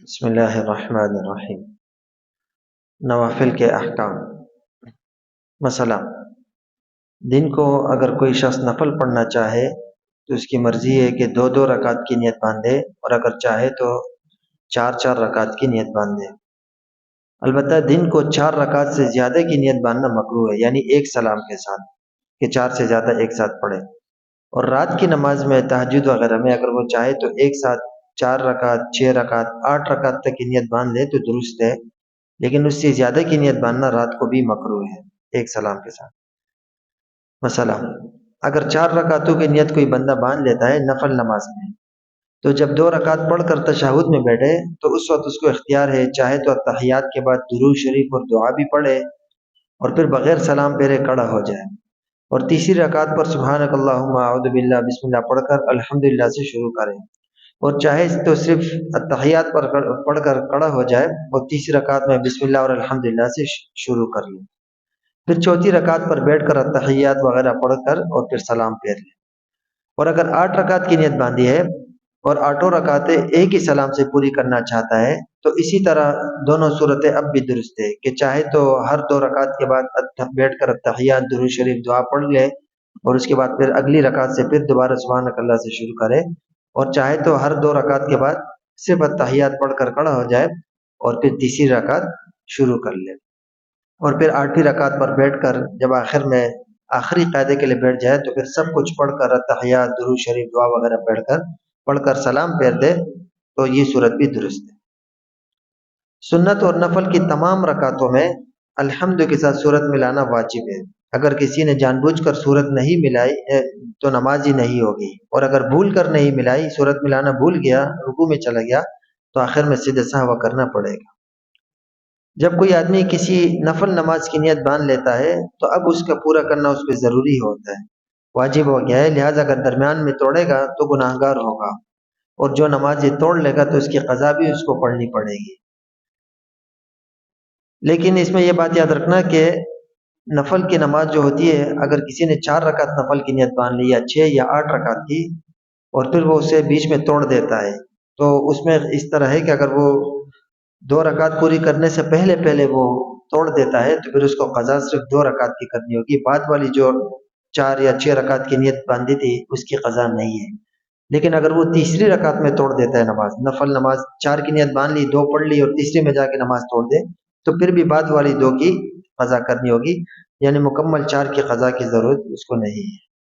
بسم اللہ الرحمن الرحیم۔ نوافل کے احکام۔ مثلا دن کو اگر کوئی شخص نفل پڑھنا چاہے تو اس کی مرضی ہے کہ 2 رکعت کی نیت باندھے، اور اگر چاہے تو 4 رکعت کی نیت باندھے۔ البتہ دن کو 4 رکعت سے زیادہ کی نیت باندھنا مکروہ ہے، یعنی ایک سلام کے ساتھ، کہ 4 سے زیادہ ایک ساتھ پڑھے۔ اور رات کی نماز میں تہجد وغیرہ میں اگر وہ چاہے تو ایک ساتھ 4 رکعت، 6 رکعت، 8 رکعت تک کی نیت باندھ لے تو درست ہے، لیکن اس سے زیادہ کی نیت باندھنا رات کو بھی مکروہ ہے ایک سلام کے ساتھ۔ مثلا اگر 4 رکعتوں کی نیت کوئی بندہ باندھ لیتا ہے نفل نماز میں، تو جب 2 رکعت پڑھ کر تشہد میں بیٹھے تو اس وقت اس کو اختیار ہے، چاہے تو اتحیات کے بعد درود شریف اور دعا بھی پڑھے اور پھر بغیر سلام پھیرے کھڑا ہو جائے، اور تیسری رکعت پر سبحانک اللہم اعوذ باللہ بسم اللہ پڑھ کر الحمدللہ سے شروع کرے، اور چاہے تو صرف اتحیات پر پڑھ کر کھڑا ہو جائے اور تیسری رکعت میں بسم اللہ اور الحمدللہ سے شروع کر لے، پھر چوتھی رکعت پر بیٹھ کر اتحیات وغیرہ پڑھ کر اور پھر سلام پھیر لے۔ اور اگر 8 رکعت کی نیت باندھی ہے اور 8 رکعتیں ایک ہی سلام سے پوری کرنا چاہتا ہے تو اسی طرح دونوں صورتیں اب بھی درست ہے، کہ چاہے تو ہر 2 رکعت کے بعد بیٹھ کر اتحیات، درود شریف، دعا پڑھ لے اور اس کے بعد پھر اگلی رکعت سے پھر دوبارہ سبحانک اللہ سے شروع کرے، اور چاہے تو ہر 2 رکعت کے بعد صرف اتحیات پڑھ کر کھڑا ہو جائے اور پھر تیسری رکعت شروع کر لے، اور پھر 8ویں رکعت پر بیٹھ کر جب آخر میں آخری قاعدے کے لیے بیٹھ جائے تو پھر سب کچھ پڑھ کر اتحیات، درود شریف، دعا وغیرہ پڑھ کر سلام پھیر دے تو یہ صورت بھی درست ہے۔ سنت اور نفل کی تمام رکعتوں میں الحمد کے ساتھ صورت ملانا واجب ہے۔ اگر کسی نے جان بوجھ کر صورت نہیں ملائی تو نماز ہی نہیں ہوگی، اور اگر بھول کر نہیں ملائی، صورت ملانا بھول گیا، رکوع میں چلا گیا تو آخر میں سجدہ سہو کرنا پڑے گا۔ جب کوئی آدمی کسی نفل نماز کی نیت باندھ لیتا ہے تو اب اس کا پورا کرنا اس پہ ضروری ہوتا ہے، واجب ہو گیا ہے، لہٰذا اگر درمیان میں توڑے گا تو گناہگار ہوگا، اور جو نماز یہ توڑ لے گا تو اس کی قضا بھی اس کو پڑھنی پڑے گی۔ لیکن اس میں یہ بات یاد رکھنا کہ نفل کی نماز جو ہوتی ہے، اگر کسی نے 4 رکعت نفل کی نیت باندھ لی یا 6 یا 8 رکعت کی، اور پھر وہ اسے بیچ میں توڑ دیتا ہے، تو اس میں اس طرح ہے کہ اگر وہ 2 رکعت پوری کرنے سے پہلے وہ توڑ دیتا ہے تو پھر اس کو قضا صرف 2 رکعت کی کرنی ہوگی، بعد والی جو 4 یا 6 رکعت کی نیت باندھی تھی اس کی قضا نہیں ہے۔ لیکن اگر وہ تیسری رکعت میں توڑ دیتا ہے نماز، نفل نماز 4 کی نیت باندھ لی، 2 پڑھ لی اور تیسری میں جا کے نماز توڑ دے تو پھر بھی بعد والی 2 کی قضا کرنی ہوگی، یعنی مکمل 4 کی قضا کی ضرورت اس کو نہیں ہے۔